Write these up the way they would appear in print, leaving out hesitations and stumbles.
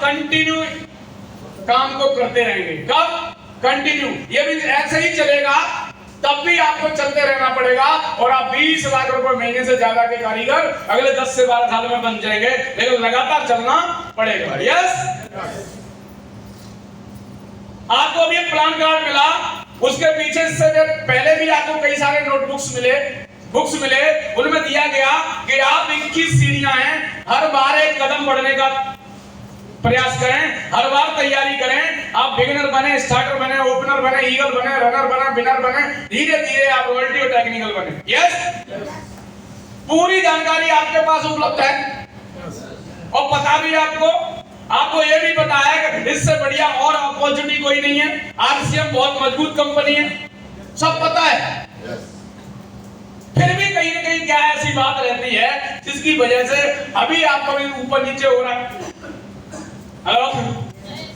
Continue काम को करते रहेंगे। कब? कंटिन्यू। ये भी ऐसे ही चलेगा तब भी आपको चलते रहना पड़ेगा और आप 20 लाख रुपए महीने से ज्यादा के कारीगर अगले 10 से 12 साल में बन जाएंगे, लेकिन लगातार चलना पड़ेगा। यस, आपको अभी प्लान कार्ड मिला, उसके पीछे से पहले भी आपको कई सारे नोटबुक्स मिले, उनमें दिया गया कि आप 21 सीढ़ियां हैं, हर बार एक कदम बढ़ने का प्रयास करें, हर बार तैयारी करें। आप बिगिनर बने, स्टार्टर बने, ओपनर बने, ईगल बने, रनर बने, विनर बने, धीरे धीरे आप रॉयल्टी और टेक्निकल बने। यस, पूरी जानकारी आपके पास उपलब्ध है और पता भी आपको ये भी पता है कि इससे बढ़िया और अपॉर्चुनिटी कोई नहीं है। आरसीएम बहुत मजबूत कंपनी है, सब पता है। फिर भी कहीं ना कहीं क्या ऐसी बात रहती है जिसकी वजह से अभी आपका भी ऊपर नीचे हो रहा है। हेलो,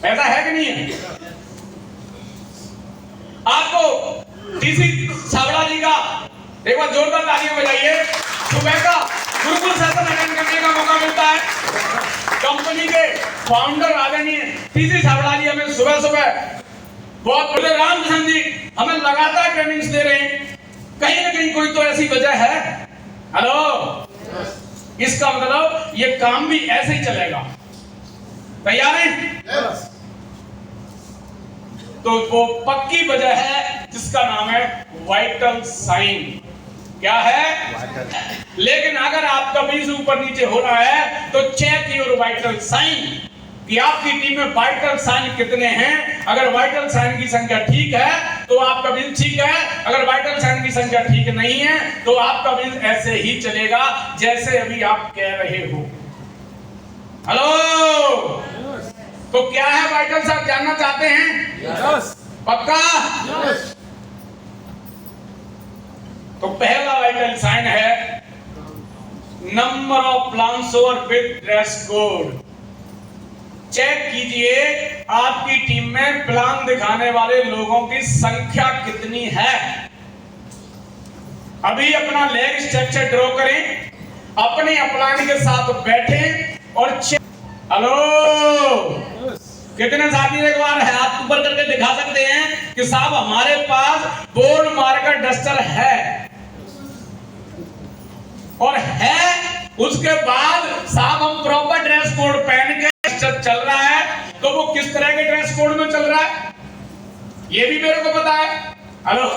ऐसा है कि नहीं है? आपको डीसी सावड़ा जी का एक बार जोरदार तालियां बजाइए। सुबह का गुरुकुल सेशन अटेंड करने का मौका मिलता है। कंपनी के फाउंडर आदरणीय डीसी सावड़ा जी हमें सुबह बहुत बड़े रामकिशन जी हमें लगातार ट्रेनिंग्स दे रहे हैं। कहीं ना कहीं कोई तो ऐसी वजह है। हेलो, इसका मतलब ये काम भी ऐसे ही चलेगा। तैयार हैं? तो वो पक्की वजह है जिसका नाम है वाइटल साइन। क्या है? लेकिन अगर आपका बीज ऊपर नीचे हो रहा है तो चेक योर वाइटल साइन कि आपकी टीम में वाइटल साइन कितने हैं। अगर वाइटल साइन की संख्या ठीक है तो आपका बीज ठीक है, अगर वाइटल साइन की संख्या ठीक नहीं है तो आपका बीज ऐसे ही चलेगा जैसे अभी आप कह रहे हो। हेलो, तो क्या है वाइटल साइन जानना चाहते हैं? यस। पक्का? यस। तो पहला वाइटल साइन है नंबर ऑफ प्लांट्स और विद ड्रेस कोड। चेक कीजिए आपकी टीम में प्लान दिखाने वाले लोगों की संख्या कितनी है। अभी अपना लेग स्ट्रक्चर ड्रॉ करें, अपने अपलाइन के साथ बैठें और हेलो, कितने साथी एक बार हाथ ऊपर करके दिखा सकते हैं कि साहब हमारे पास बोर्ड मार्कर डस्टर है? और है उसके बाद साहब हम प्रॉपर ड्रेस कोड पहन के चल रहा है, तो वो किस तरह के ड्रेस कोड में चल रहा है ये भी मेरे को पता है। हेलो,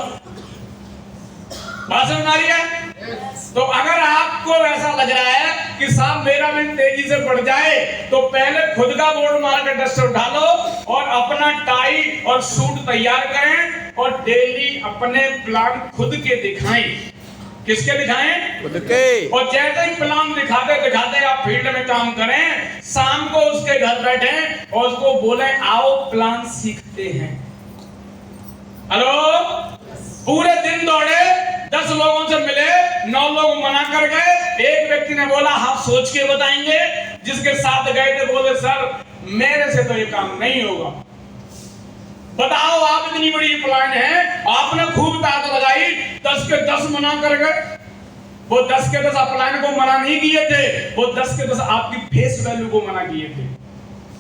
बात समझ आ रही है? तो अगर आपको ऐसा लग रहा है कि साहब मेरा दिन तेजी से बढ़ जाए तो पहले खुद का बोर्ड मार्कर डस्टर उठा लो और अपना टाई और सूट तैयार करें और डेली अपने प्लान खुद के दिखाएं। किसके दिखाएं? खुद के। और जैसे ही प्लान दिखाते दिखाते आप फील्ड में काम करें, शाम को उसके घर बैठे और उसको बोले आओ प्लान सीखते हैं। हेलो, पूरे दिन दौड़े, 10 लोगों से मिले, 9 लोग मना कर गए, एक व्यक्ति ने बोला हाँ सोच के बताएंगे। जिसके साथ गए थे बोले सर मेरे से तो ये काम नहीं होगा। बताओ, आप इतनी बड़ी प्लान है, आपने खूब ताकत लगाई, 10 के 10 मना कर गए। वो 10 के 10 अपलाइन को मना नहीं किए थे, वो 10 के 10 आपकी फेस वैल्यू को मना किए थे।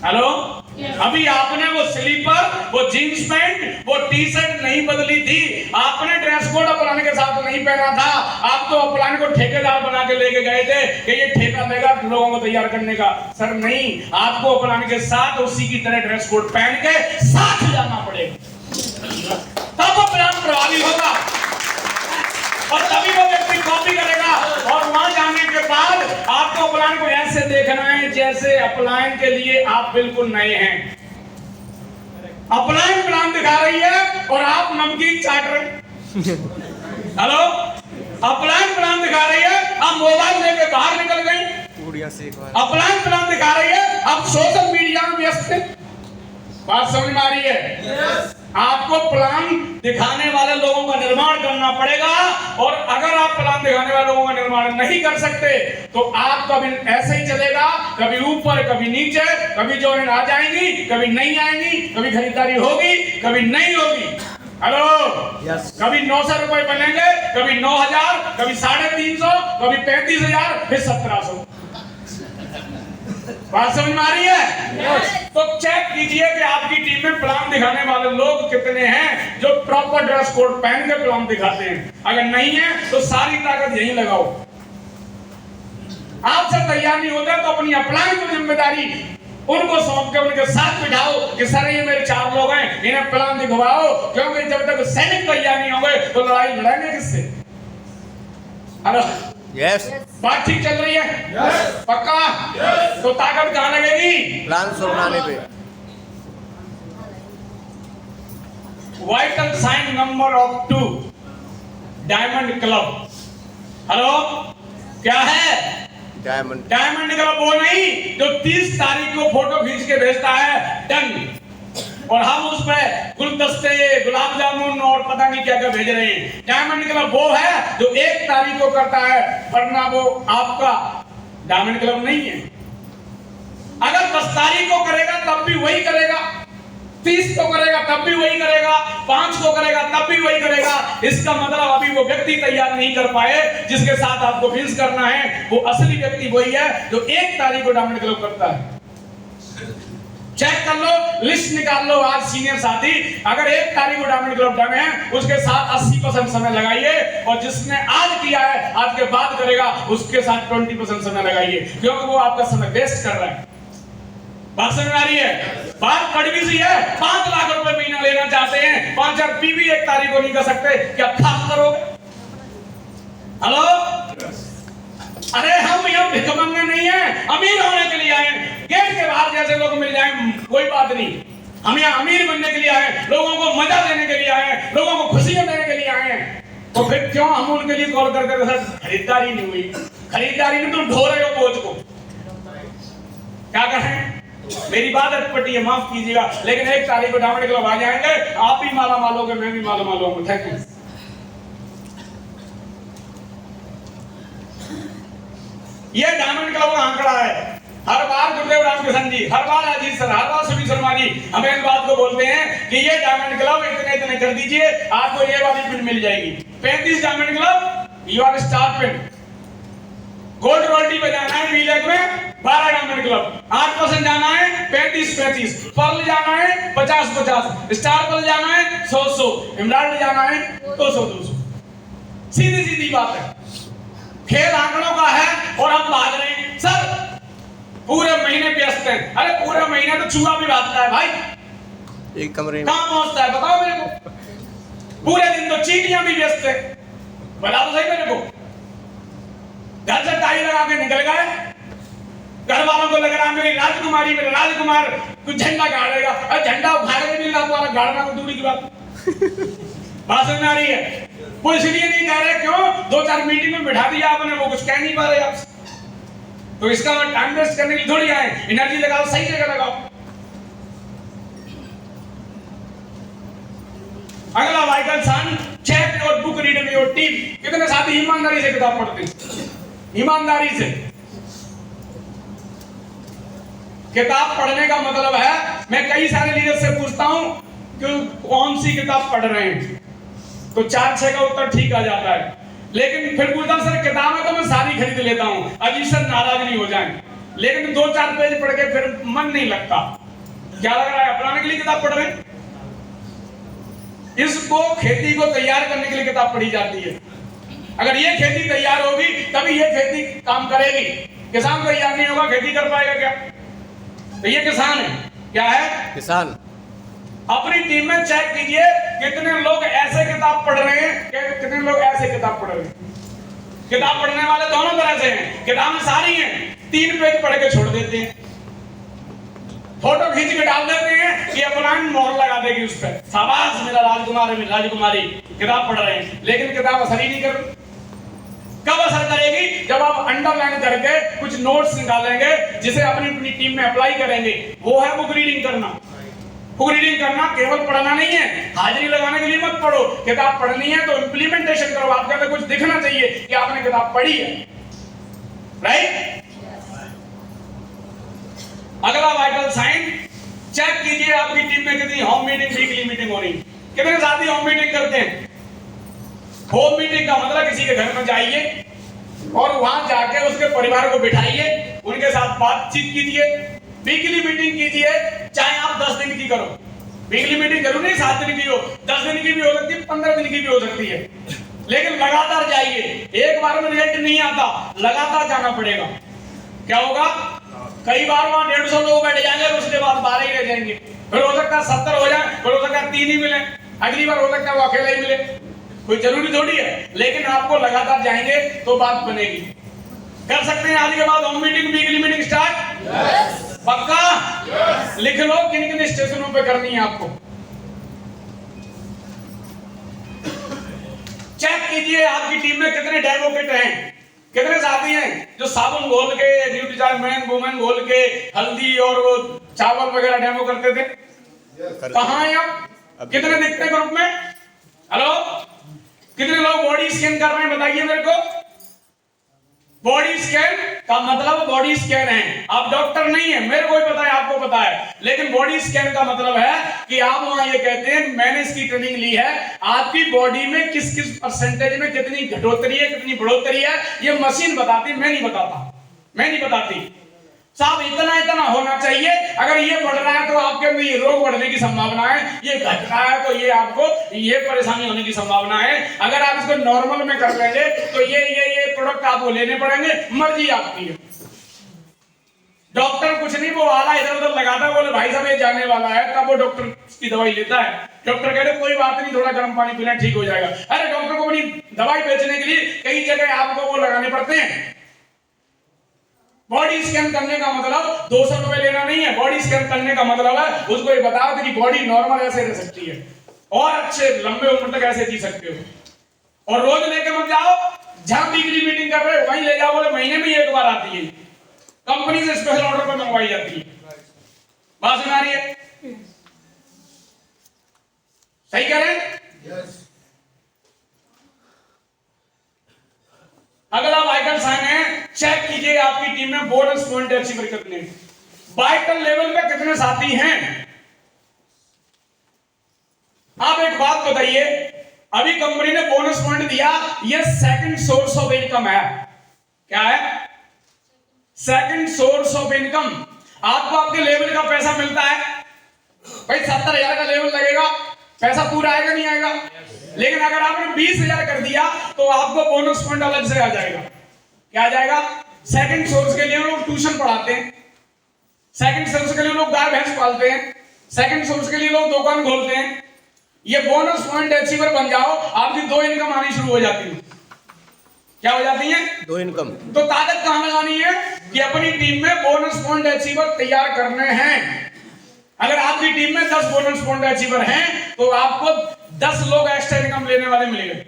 हेलो, अभी आपने वो स्लीपर, वो जीन्स पैंट, वो टी शर्ट नहीं बदली थी, आपने ड्रेस कोड अपलाइन के साथ नहीं पहना था। आप तो अपलाइन को ठेकेदार बना के लेके गए थे कि ये ठेका देगा लोगों को तैयार करने का। सर नहीं, आपको अपलाइन के साथ उसी की तरह ड्रेस कोड पहन के साथ जाना पड़ेगा, तब अपलाइन प्रभावी होगा और तभी वो व्यक्ति कॉपी करेगा। और वहां जाने के बाद आपको अपलाइन को ऐसे देखना है जैसे अपलाइन के लिए आप बिल्कुल नए हैं। अपलाइन प्लान दिखा रही है और आप नमकीन चाट रहे। हेलो, अपलाइन प्लान दिखा रही है, आप मोबाइल लेके बाहर निकल गए। अपलाइन प्लान दिखा रही है, आप सोशल मीडिया में व्यस्त हैं। बात समझ में आ रही है? आपको प्लान दिखाने वाले लोगों का निर्माण करना पड़ेगा और अगर आप प्लान दिखाने वाले लोगों का निर्माण नहीं कर सकते तो आप कभी ऐसे ही चलेगा, कभी ऊपर कभी नीचे, कभी जोड़ें आ जाएंगी, कभी नहीं आएंगी, कभी खरीदारी होगी, कभी नहीं होगी। हेलो, कभी 900 रुपए बनेंगे, कभी 9000, कभी 350, कभी 35000, फिर 1700। बात समझ में आ रही है? तो चेक कीजिए कि आपकी टीम में प्लान दिखाने वाले लोग कितने हैं जो प्रॉपर ड्रेस कोड पहन के प्लान दिखाते हैं। अगर नहीं है तो सारी ताकत यहीं लगाओ। आपसे तैयार नहीं होता तो अपनी प्लान की जिम्मेदारी उनको सौंप के उनके साथ बिठाओ कि सर ये मेरे 4 लोग हैं, इन्हें प्लान दिखवाओ, क्योंकि जब तक सैनिक तैयार नहीं होंगे तो लड़ाई लड़ेंगे किससे? हेलो, यस, बात ठीक चल रही है? पक्का? तो ताकत कहाँ लगेगी? प्लान बनाने पे। Vital sign number of 2 diamond club. Hello, क्या है? डायमंड क्लब वो नहीं जो 30 तारीख को फोटो खींच के भेजता है डन, और हम उस पे गुलदस्ते, गुलाब जामुन और पता नहीं क्या क्या भेज रहे हैं। डायमंड क्लब वो है जो 1 तारीख को करता है, वरना वो आपका डायमंड क्लब नहीं है। अगर 10 तारीख को करेगा तब भी वही करेगा, 30 को करेगा तब भी वही करेगा, 5 को करेगा तब भी वही करेगा। इसका मतलब अभी वो व्यक्ति तैयार नहीं कर पाए जिसके साथ आपको फिनिश करना है। वो असली व्यक्ति वही है जो 1 तारीख को डायमंड क्लब करता है। चेक कर लो, लिस्ट निकाल लो आज सीनियर साथी, अगर 1 तारीख को डायमंड क्लब डन है उसके साथ 80% समय लगाइए, और जिसने आज किया है आज के बाद करेगा उसके साथ 20% समय लगाइए, क्योंकि वो आपका समय वेस्ट कर रहा है। बात समझ में आ रही है? बात कड़वी सी है। 5 लाख रुपए महीना लेना चाहते हैं, 5000 पीवी 1 तारीख को नहीं कर सकते, क्या खास करोगे? हेलो, अरे हम यहाँ भिखमंगे नहीं है, अमीर होने के लिए आए। गेट के बाहर जैसे लोग मिल जाए कोई बात नहीं, हम यहाँ अमीर बनने के लिए आए, लोगों को मजा देने के लिए आए, लोगों को खुशियां देने के लिए आए। तो फिर क्यों हम उनके लिए कॉल करते सर खरीदारी नहीं हुई? खरीदारी में तुम ढो रहे हो बोझ को, क्या कहें? मेरी बात अटपटी है, माफ कीजिएगा, लेकिन 1 तारीख को डायमंड क्लब आ जाएंगे, आप भी माला माल होगे, मैं भी माला माल होऊंगा। Thank you. ये डायमंड क्लब का आंकड़ा है। हर बार गुरुदेव रामकृष्ण जी, हर बार अजीत सर, हर बार सुनील शर्मा जी हमें इस बात को बोलते हैं कि ये डायमंड क्लब इतने इतने कर दीजिए, आपको ये वाली पिन मिल जाएगी। 35 diamond club, you are star pin. Gold royalty पे जाना है वीलेग में 12 डायमंड क्लब, 8% जाना है 35-35, पर्ल जाना है 50-50, स्टार पर्ल जाना है 100-100, एमराल्ड जाना है 200-200। सीधी सीधी बात है, खेल आंकड़ों का है और हम भाग रहे हैं। सर पूरे महीने व्यस्त हैं, अरे पूरे महीने तो चूहा भी भागता है भाई, एक कमरे में कहां पहुंचता है बताओ मेरे को? पूरे दिन तो चींटियां भी व्यस्त है, बताओ तो सही मेरे को। घर से टाई लगा के निकल गए, घर वालों को लग रहा है मेरी राजकुमारी, मेरा राजकुमार कुछ झंडा गाड़ेगा, अरे झंडा उखाड़े नहीं ला पा, गाड़ना तो दूरी की बात। बात समझ में आ रही है? वो इसलिए नहीं कह रहे, क्यों? 2-4 मीटिंग में बिठा दिया आपने, वो कुछ कह नहीं पा रहे आपसे, तो इसका टाइम वेस्ट करने के लिए थोड़ी आए। एनर्जी लगाओ, सही जगह लगाओ। अगला vital sign, check your book reading your team. कितने साथी ईमानदारी से किताब पढ़ते हैं? ईमानदारी से। किताब पढ़ने का मतलब है, मैं कई सारे लीडर से पूछता हूं कि कौन सी किताब पढ़ रहे हैं, तो 4-6 का उत्तर ठीक आ जाता है, लेकिन फिर पूछता सर किताब है तो मैं सारी खरीद लेता हूं, अजीत सर नाराज नहीं हो जाएं, लेकिन 2-4 पेज पढ़ के फिर मन नहीं लगता। क्या लग रहा है? अपनाने के लिए किताब पढ़ रहे हैं? इसको खेती को तैयार करने के लिए किताब पढ़ी जाती है। अगर ये खेती तैयार होगी तभी ये खेती काम करेगी। किसान तैयार नहीं होगा, खेती कर पाएगा क्या? तो ये किसान है, क्या है? किसान। अपनी टीम में चेक कीजिए कितने लोग ऐसे किताब पढ़ रहे हैं, कितने लोग ऐसे किताब पढ़ रहे हैं। किताब पढ़ने वाले दोनों तरह से हैं, किताबें सारी हैं, 3 पेज पढ़ के छोड़ देते हैं, फोटो खींच के डाल देते हैं कि अपना मोहर लगा देगी उस पर, शाबाश मेरा राजकुमार है, मेरी राजकुमारी, किताब पढ़ रहे हैं, लेकिन किताब असर ही नहीं कर रही। कब असर करेगी? जब आप अंडरलाइन करके कुछ नोट्स निकालेंगे जिसे अपनी अपनी टीम में अप्लाई करेंगे। वो है बुक रीडिंग करना। बुक रीडिंग करना केवल पढ़ना नहीं है, हाजिरी लगाने के लिए मत पढ़ो। किताब पढ़नी है तो इंप्लीमेंटेशन करो, आपके अंदर कुछ दिखना चाहिए कि आपने किताब पढ़ी है, राइट? अगला वाइटल साइन, चेक कीजिए आपकी टीम में कितनी होम मीटिंग, वीकली मीटिंग हो रही। कितने साथी होम मीटिंग करते हैं? होम मीटिंग का मतलब किसी के घर में जाइए और वहां जाके उसके परिवार को बिठाइए उनके साथ बातचीत कीजिए, वीकली मीटिंग कीजिए, चाहे आप 10 दिन की करो। वीकली मीटिंग जरूरी नहीं 7 दिन की हो, 10 दिन की भी हो सकती है, 15 दिन की भी हो सकती है, लेकिन लगातार जाइए। एक बार में रिजल्ट नहीं आता, लगातार जाना पड़ेगा। क्या होगा, कई बार वहां 150 लोग बैठ जाएंगे, उसके बाद 12 ही रह जाएंगे, फिर हो सकता है 70 हो जाए, फिर हो सकता है 3 ही मिले, अगली बार हो सकता है वो अकेला ही मिले। कोई जरूरी थोड़ी है, लेकिन आपको लगातार जाएंगे तो बात बनेगी। कर सकते हैं आज के बाद home meeting, weekly meeting start? Yes. पक्का? यस। लिख लो किन किन स्टेशनों पे करनी है आपको। चेक कीजिए आपकी टीम में कितने डेमोक्रेट हैं, कितने साथी हैं जो साबुन घोल के, ड्यूटी चाहे मैन वुमेन घोल के हल्दी और वो चावल वगैरह डेमो करते थे। कहां हैं आप? कितने दिखते हैं ग्रुप में? हेलो, कितने लोग बॉडी स्कैन कर रहे हैं बताइए मेरे को। बॉडी स्कैन का मतलब बॉडी स्कैन है, आप डॉक्टर नहीं है, मेरे को भी पता है, आपको पता है, लेकिन बॉडी स्कैन का मतलब है कि आप वहां ये कहते हैं मैंने इसकी ट्रेनिंग ली है, आपकी बॉडी में किस किस परसेंटेज में कितनी घटोतरी है, कितनी बढ़ोतरी है, ये मशीन बताती, मैं नहीं बताता, मैं नहीं बताती साहब। इतना इतना होना चाहिए, अगर ये बढ़ रहा है तो आपके अंदर ये रोग बढ़ने की संभावना है, ये घट रहा है तो ये आपको ये परेशानी होने की संभावना है। अगर आप इसको नॉर्मल में कर लेंगे तो ये प्रोडक्ट आपको लेने पड़ेंगे, मर्जी आपकी है। डॉक्टर कुछ नहीं, वो आला इधर उधर लगाता है, बोले भाई साहब ये जाने वाला है, तब वो डॉक्टर की दवाई लेता है। डॉक्टर कहते कोई बात नहीं, थोड़ा गर्म पानी पीना ठीक हो जाएगा। अरे डॉक्टर को अपनी दवाई बेचने के लिए कई जगह आपको वो लगाने पड़ते हैं। बॉडी स्कैन करने का मतलब 200 रुपए लेना नहीं है, बॉडी स्कैन करने का मतलब है उसको ये बताओ कि बॉडी नॉर्मल ऐसे रह सकती है और अच्छे लंबे उम्र तक ऐसे जी सकते हो। और रोज लेके मत जाओ, जहां वीकली मीटिंग कर रहे हो वहीं ले जाओ, बोले महीने में एक बार आती है, कंपनी से स्पेशल ऑर्डर पर मंगवाई जाती है। बात सुना रही है? सही कह रहे हैं? यस। अगला वाइटल साइन है, चेक कीजिए आपकी टीम में बोनस पॉइंट अचीव कितने, वाइटल लेवल पे कितने साथी हैं। आप एक बात बताइए, अभी कंपनी ने बोनस पॉइंट दिया, ये सेकंड सोर्स ऑफ इनकम है। क्या है? Second source of income. आपको आपके लेवल का पैसा मिलता है, भाई 70,000 का लेवल लगेगा, पैसा पूरा आएगा नहीं आएगा? लेकिन अगर आपने 20,000 कर दिया तो आपको बोनस पॉइंट अलग से आ जाएगा। क्या आ जाएगा? सेकंड सोर्स के लिए लोग ट्यूशन पढ़ाते हैं, सेकंड सोर्स के लिए लोग गाय भैंस पालते हैं, सेकंड सोर्स के लिए लोग दुकान खोलते हैं। ये बोनस पॉइंट अचीवर बन जाओ, आपकी 2 इनकम आनी शुरू हो जाती है। क्या हो जाती है? 2 इनकम। तो ताकत कहां लगानी है कि अपनी टीम में बोनस पॉइंट अचीवर तैयार करने हैं। अगर आपकी टीम में 10 बोनस पॉइंट अचीवर हैं तो आपको 10 लोग एक्स्ट्रा इनकम लेने वाले मिलेंगे,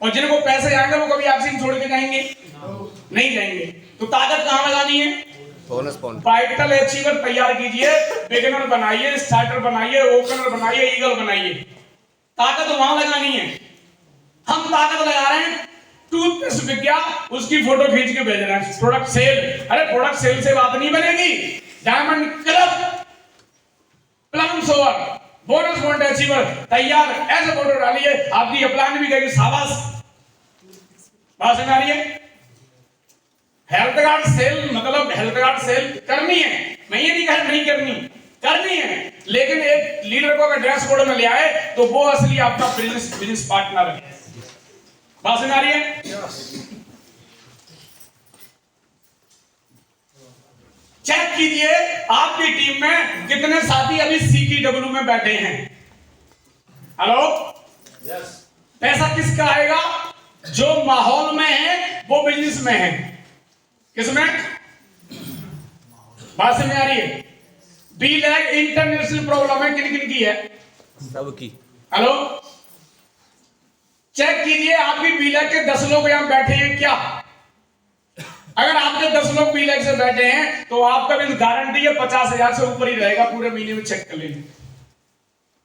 और जिनको पैसे आएंगे वो कभी आपसे छोड़ के जाएंगे नहीं जाएंगे। तो ताकत कहां लगानी है? Bonus point. वाइटल अचीवर तैयार कीजिए, बिगिनर बनाइए, स्टार्टर बनाइए, ओपनर बनाइए, ईगल बनाइए। ताकत वहां लगानी है। हम ताकत लगा रहे हैं टूथपेस्ट बिक गया, उसकी फोटो खींच के भेज रहे हैं, प्रोडक्ट सेल। अरे प्रोडक्ट सेल से बात नहीं बनेगी। डायमंड क्लब, प्लान सोवर, बोनस पॉइंट अचीवर तैयार, ऐसे फोटो डालिए, आपकी प्लान भी कहेगी शाबाश। बात समझ आ रही है? हेल्थ कार्ड सेल मतलब हेल्थ कार्ड सेल करनी है, मैं ये नहीं कह नहीं करनी, करनी है, लेकिन एक लीडर को अगर ड्रेस कोड में ले आए तो वो असली आपका बिजनेस पार्टनर है। बात समझ आ रही है? चेक कीजिए आपकी टीम में कितने साथी अभी CTW में बैठे हैं। Hello, yes. पैसा किसका आएगा? जो माहौल में है वो बिजनेस में है। किसमें? बात समझ आ रही है? B-Lag इंटरनेशनल प्रॉब्लम है, किन किन की है? सबकी। हेलो, चेक कीजिए आपकी B-Lag के 10 लोग यहां बैठे हैं क्या? अगर आपके 10 लोग B-Lag से बैठे हैं तो आपका भी गारंटी है 50,000 से ऊपर ही रहेगा पूरे महीने में। चेक कर लीजिए।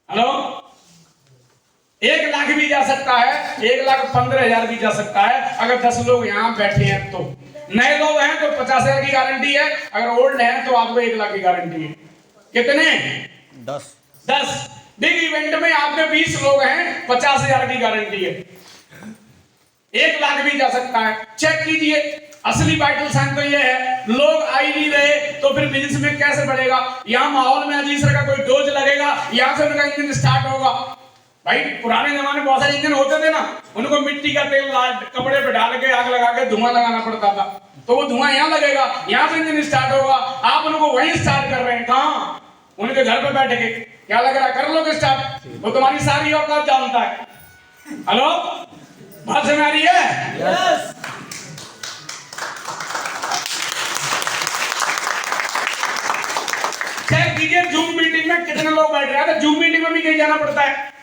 हेलो, 1 लाख भी जा सकता है, 1,15,000 भी जा सकता है अगर 10 लोग यहां बैठे हैं तो। नए लोग हैं तो 50,000 की गारंटी है, अगर ओल्ड हैं तो आपको 1 लाख की गारंटी है। कितने? 10। बिग इवेंट में आपके 20 लोग हैं, 50,000 की गारंटी है। 1 लाख भी जा सकता है। चेक कीजिए, असली वाइटल साइन तो ये है, लोग आ ही नहीं रहे तो फिर बिजनेस में कैसे बढ़ेगा। यहाँ माहौल में अजीज सर का कोई डोज लगेगा, यहाँ से उनका इंजन स्टार्ट होगा। भाई पुराने जमाने में बहुत सारे इंजन होते थे ना, उनको मिट्टी का तेल कपड़े पे डाल के आग लगा के धुआं लगाना पड़ता था, तो वो धुआं यहाँ लगेगा, यहाँ से इंजन स्टार्ट होगा। आप उनको वहीं स्टार्ट कर रहे हैं, कहाँ? उनके घर पे बैठ के। क्या लग रहा है? कर लोगे स्टार्ट, वो तुम्हारी सारी औकात जानता है। हेलो, बात समझ आ रही है? यस। चेक कीजिए जूम मीटिंग में कितने लोग बैठ रहे हैं, तो जूम मीटिंग में भी कहीं जाना पड़ता है।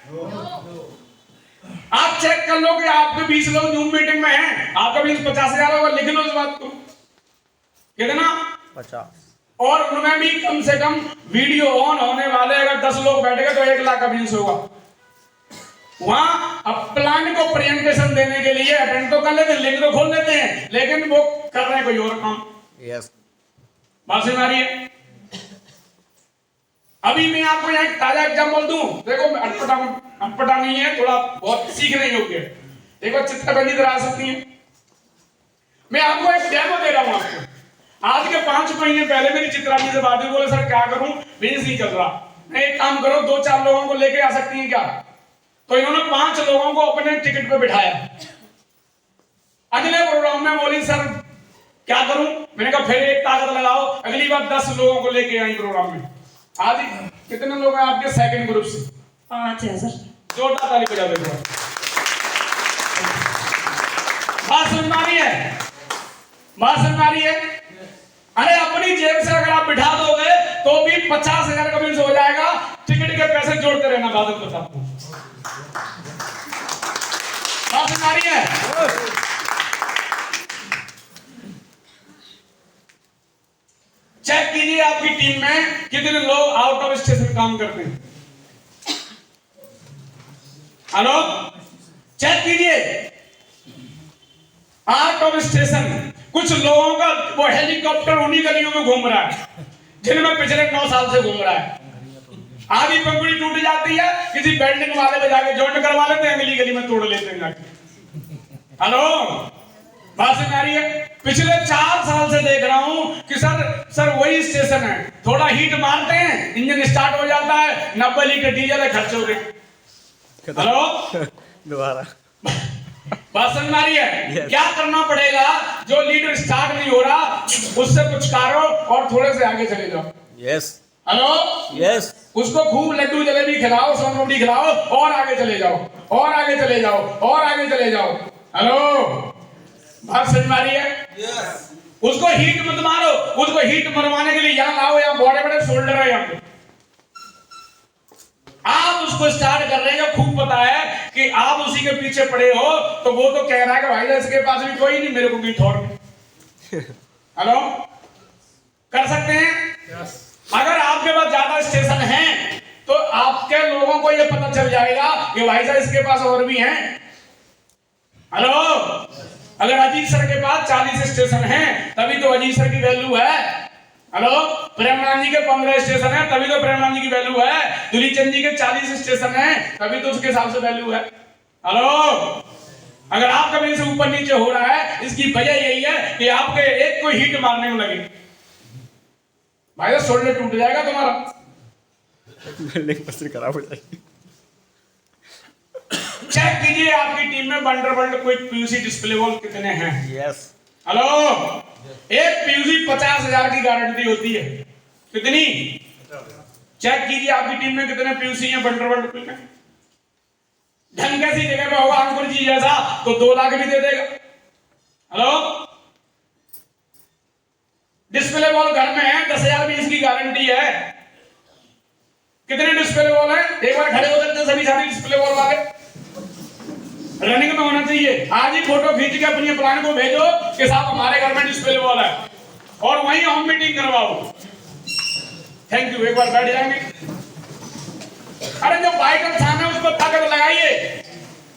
आप चेक कर लो कि आपके 20 लोग जूम मीटिंग में हैं, आपका 50,000 होगा, लिख लो इस बात को। कितना? 50। और उनमें भी कम से कम वीडियो ऑन होने वाले अगर 10 लोग बैठेंगे तो 1 लाख का बिजनेस होगा। वहां अब प्लान को प्रेजेंटेशन देने के लिए अटेंड तो कर लेते हैं, लिंक तो खोल लेते हैं, लेकिन वो कर रहे हैं कोई और काम। यस। बात समझ आ रही है? अभी मैं आपको यहाँ एक ताजा एग्जाम्पल दूं, देखो अटपटा नहीं है, थोड़ा बहुत सीखने योग्य है। देखो चित्रबंदी करा सकती है। मैं आपको एक डेमो दे रहा हूं आपको। आज के 5 महीने पहले मेरी चित्रांगी से बात हुई, बोले सर क्या करूं, बिजनेस नहीं चल रहा। मैं एक काम करो, 2-4 लोगों को लेके आ सकती हैं क्या? तो इन्होंने 5 लोगों को अपने टिकट पे बिठाया। अगले प्रोग्राम में बोली सर क्या करूं? मैंने कहा फिर एक ताकत लगाओ, अगली बार 10 लोगों को लेके आई प्रोग्राम में। आज कितने लोग हैं आपके सेकंड ग्रुप से? 5 है सर। जोरदार ताली बजा दो। बात समझ में आ रही है? बात समझ में आ रही है? अरे अपनी जेब से अगर आप बिठा दोगे तो भी 50,000 का बिल हो जाएगा। टिकट के पैसे जोड़ते रहना, बात बता आपको। बात समझ में आ रही है? चेक कीजिए आपकी टीम में कितने लोग आउट ऑफ स्टेशन काम करते हैं। हेलो, चेक कीजिए आउट ऑफ स्टेशन। कुछ लोगों का वो हेलीकॉप्टर उन्हीं गलियों में घूम रहा है जिनमें पिछले 9 साल से घूम रहा है। आधी पंखुड़ी टूट जाती है, किसी बिल्डिंग वाले पे जाके जॉइंट करवा लेते हैं, अगली गली में तोड़ लेते हैं जाके। हेलो, बात समझ आ रही है? पिछले 4 साल से देख रहा हूं कि सर वही स्टेशन है, थोड़ा हीट मारते हैं, इंजन स्टार्ट हो जाता है, 90 लीटर डीजल है, खर्च हो गए। हेलो, दोबारा। बात समझ में आ रही है? Yes. क्या करना पड़ेगा? जो लीडर स्टार्ट नहीं हो रहा उससे कुछ कारो और थोड़े से आगे चले जाओ। यस। Hello, yes. उसको खूब लड्डू जलेबी खिलाओ, सोनपापड़ी खिलाओ, और आगे चले जाओ, और आगे चले जाओ, और आगे चले जाओ। हेलो, बात समझ में आ रही है? यस। उसको हीट मत मारो, उसको हीट मरवाने के लिए यहाँ लाओ, यहाँ बड़े बड़े शोल्डर है यहाँ पे। आप उसको स्टार्ट कर रहे हैं, खूब पता है कि आप उसी के पीछे पड़े हो, तो वो तो कह रहा है कि भाई इसके पास भी कोई नहीं, मेरे को भी थोड़। हेलो, कर सकते हैं? यस। अगर आपके पास ज्यादा स्टेशन हैं तो आपके लोगों को ये पता चल जाएगा कि भाई साहब इसके पास और भी हैं। हेलो, अगर अजीत सर के पास 40 स्टेशन हैं तभी तो अजीत सर की वैल्यू है। हेलो, प्रेमनाथ जी के 15 स्टेशन है तभी तो प्रेमनाथ जी की वैल्यू है। दुलीचंद जी के 40 स्टेशन है तभी तो उसके हिसाब से वैल्यू है। हेलो, अगर आपका बिजनेस से ऊपर नीचे हो रहा है, इसकी वजह यही है कि आपके एक को हीट मारने में लगे। भाई शोल्डर टूट जाएगा तुम्हारा, बिल्डिंग पर खराब हो जाएगी। चेक कीजिए आपकी टीम में वंडरवर्ल्ड क्विक पीयूसी डिस्प्ले वॉल कितने हैं। यस। हेलो, एक पीयूसी 50,000 की गारंटी होती है। कितनी? चेक कीजिए आपकी टीम में कितने पीयूसी हैं वंडरवर्ल्ड क्विक में। ढंग कैसी जगह पे होगा अंकुर जी जैसा तो 2 लाख भी दे देगा। हेलो, डिस्प्ले वॉल घर में है, 10,000 भी इसकी गारंटी है। कितने डिस्प्ले वॉल है? एक बार खड़े हो सकते हैं सभी सारे डिस्प्ले वॉल वाले। रनिंग में होना चाहिए। आज ही फोटो खींच के अपनी प्लान को भेजो कि साहब हमारे घर में डिस्प्ले वॉल है, और वहीं होम मीटिंग करवाओ। थैंक यू, एक बार बैठ जाएंगे। अरे जो वाइटल साइन है उसको ताकत लगाइए।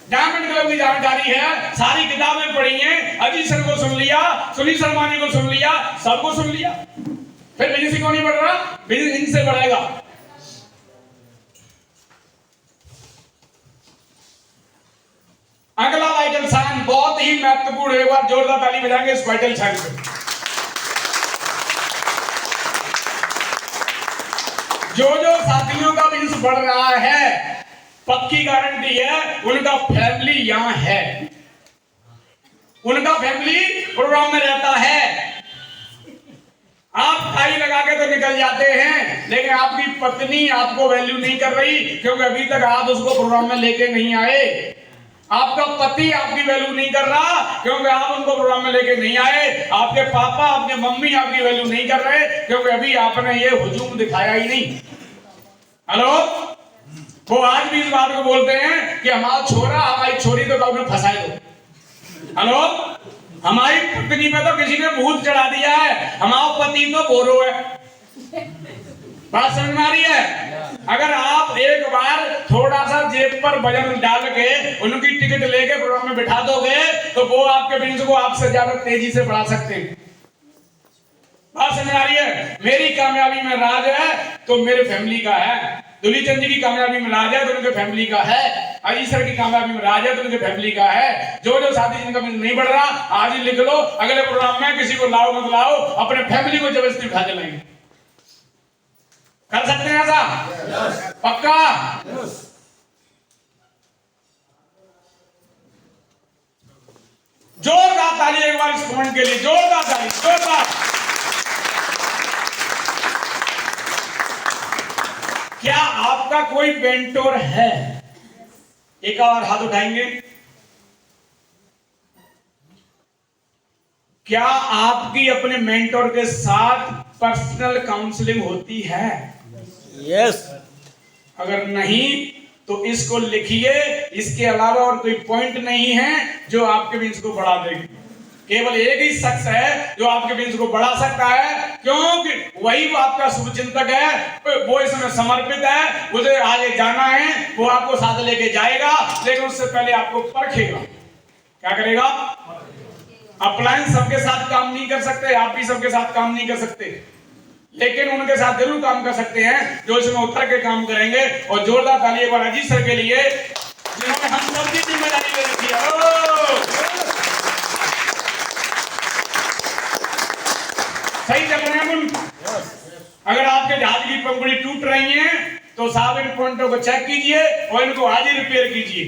डायमंड क्लब की जानकारी है, सारी किताबें पढ़ी हैं, अजीत सर को सुन लिया, सुनील शर्मा को सुन लिया, सबको सुन लिया, फिर बिजनेस क्यों नहीं बढ़ रहा? बिजनेस इनसे बढ़ेगा। अगला वाइटल साइन बहुत ही ही महत्वपूर्ण, एक बार जोरदार ताली बजाएंगे इस वाइटल क्षण पे। जो साथियों का बिजनेस बढ़ रहा है, पक्की गारंटी है उनका फैमिली यहां है, उनका फैमिली प्रोग्राम में रहता है। आप टाई लगा के तो निकल जाते हैं, लेकिन आपकी पत्नी आपको वैल्यू नहीं कर रही, क्योंकि अभी तक आप उसको प्रोग्राम में लेके नहीं आए। आपका पति आपकी वैल्यू नहीं कर रहा, क्योंकि आप उनको प्रोग्राम में लेके नहीं आए। आपके पापा, आपके मम्मी आपकी वैल्यू नहीं कर रहे, क्योंकि अभी आपने ये हुजूम दिखाया ही नहीं। हेलो, वो आज भी इस बात को बोलते हैं कि हमारा छोरा, हमारी छोरी तो कभी फंसाए दो। हेलो, हमारी पत्नी पे तो किसी ने भूत चढ़ा दिया है, हमारा पति तो बोरो है। बात समझ में आ रही है? अगर आप एक बार थोड़ा सा जेब पर वजन डाल के उनकी टिकट लेके प्रोग्राम में बिठा दोगे, तो वो आपके बिजनेस को आपसे ज्यादा तेजी से बढ़ा सकते हैं। बात समझ आ रही है? मेरी कामयाबी में राज है तो मेरे फैमिली का है। दुलीचंद जी की कामयाबी में राज है तो उनके फैमिली का है। अजीत सर की कामयाबी में राज है तो उनके फैमिली का है। जो साथी जिनका बिजनेस नहीं बढ़ रहा, आज ही लिख लो, अगले प्रोग्राम में किसी को लाओ मत लाओ, अपने फैमिली को जबरदस्ती उठा के लाएंगे। कर सकते हैं ऐसा? पक्का? जोरदार ताली एक बार इस पॉइंट के लिए, जोरदार ताली, जोरदार। क्या आपका कोई मेंटोर है? एक और हाथ उठाएंगे। क्या आपकी अपने मेंटोर के साथ पर्सनल काउंसलिंग होती है? यस। अगर नहीं तो इसको लिखिए। इसके अलावा और कोई पॉइंट नहीं है जो आपके बिजनेस को बढ़ा देगी। केवल एक ही शख्स है जो आपके बिजनेस को बढ़ा सकता है, क्योंकि वही आपका शुभचिंतक है, वो इसमें समर्पित है, उसे आगे जाना है, वो आपको साथ लेके जाएगा, लेकिन उससे पहले आपको परखेगा। क्या करेगा? अप्लायंस सबके साथ काम नहीं कर सकते, आप भी सबके साथ काम नहीं कर सकते, लेकिन उनके साथ जरूर काम कर सकते हैं जो इसमें उतर के काम करेंगे। और जोरदार ताली एक बार अजीत सर के लिए, जिन्होंने हम सबकी जिम्मेदारी ले रखी है। सही चल रहे हैं हम। अगर आपके जहाज की पंखुड़ी टूट रही है तो साहब इन पॉइंटों को चेक कीजिए और इनको आज ही रिपेयर कीजिए।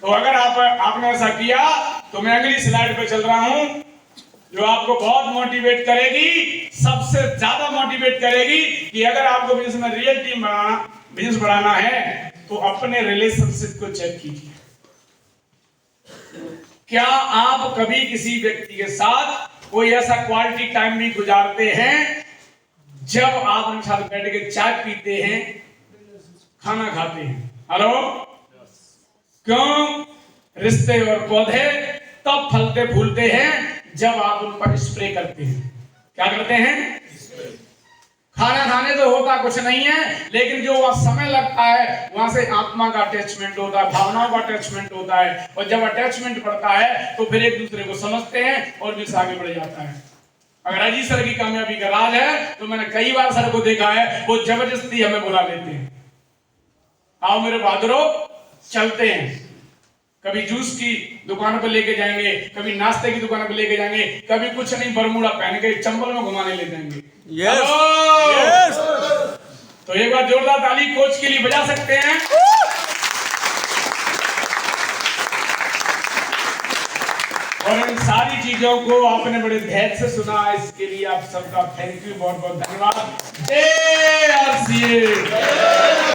तो अगर आपने ऐसा किया तो मैं अगली स्लाइड पे चल रहा हूं, जो आपको बहुत मोटिवेट करेगी, सबसे ज्यादा मोटिवेट करेगी कि अगर आपको बिजनेस में रियल टीम बिजनेस बढ़ाना है तो अपने रिलेशनशिप को चेक कीजिए। क्या आप कभी किसी व्यक्ति के साथ कोई ऐसा क्वालिटी टाइम नहीं गुजारते हैं जब आप उनके साथ बैठ के चाय पीते हैं, खाना खाते हैं? हेलो, क्यों? रिश्ते और पौधे तब फलते फूलते हैं जब आप उन पर स्प्रे करते हैं। क्या करते हैं? खाना खाने तो होता कुछ नहीं है, लेकिन जो वहां समय लगता है वहां से आत्मा का अटैचमेंट होता है, भावनाओं का अटैचमेंट होता है, और जब अटैचमेंट बढ़ता है तो फिर एक दूसरे को समझते हैं और बिजनेस आगे बढ़ जाता है। अगर अजीत सर की कामयाबी का राज है तो मैंने कई बार सर को देखा है, वो जबरदस्ती हमें बुला लेते हैं, आओ मेरे बहादुरों चलते हैं। कभी जूस की दुकान पर लेके जाएंगे, कभी नाश्ते की दुकान पर लेके जाएंगे, कभी कुछ नहीं बरमूडा पहन के चंबल में घुमाने ले जाएंगे। Yes, yes. तो एक बार जोरदार ताली कोच के लिए बजा सकते हैं। और इन सारी चीजों को आपने बड़े धैर्य से सुना, इसके लिए आप सबका थैंक यू, बहुत बहुत धन्यवाद। जय आरसीए।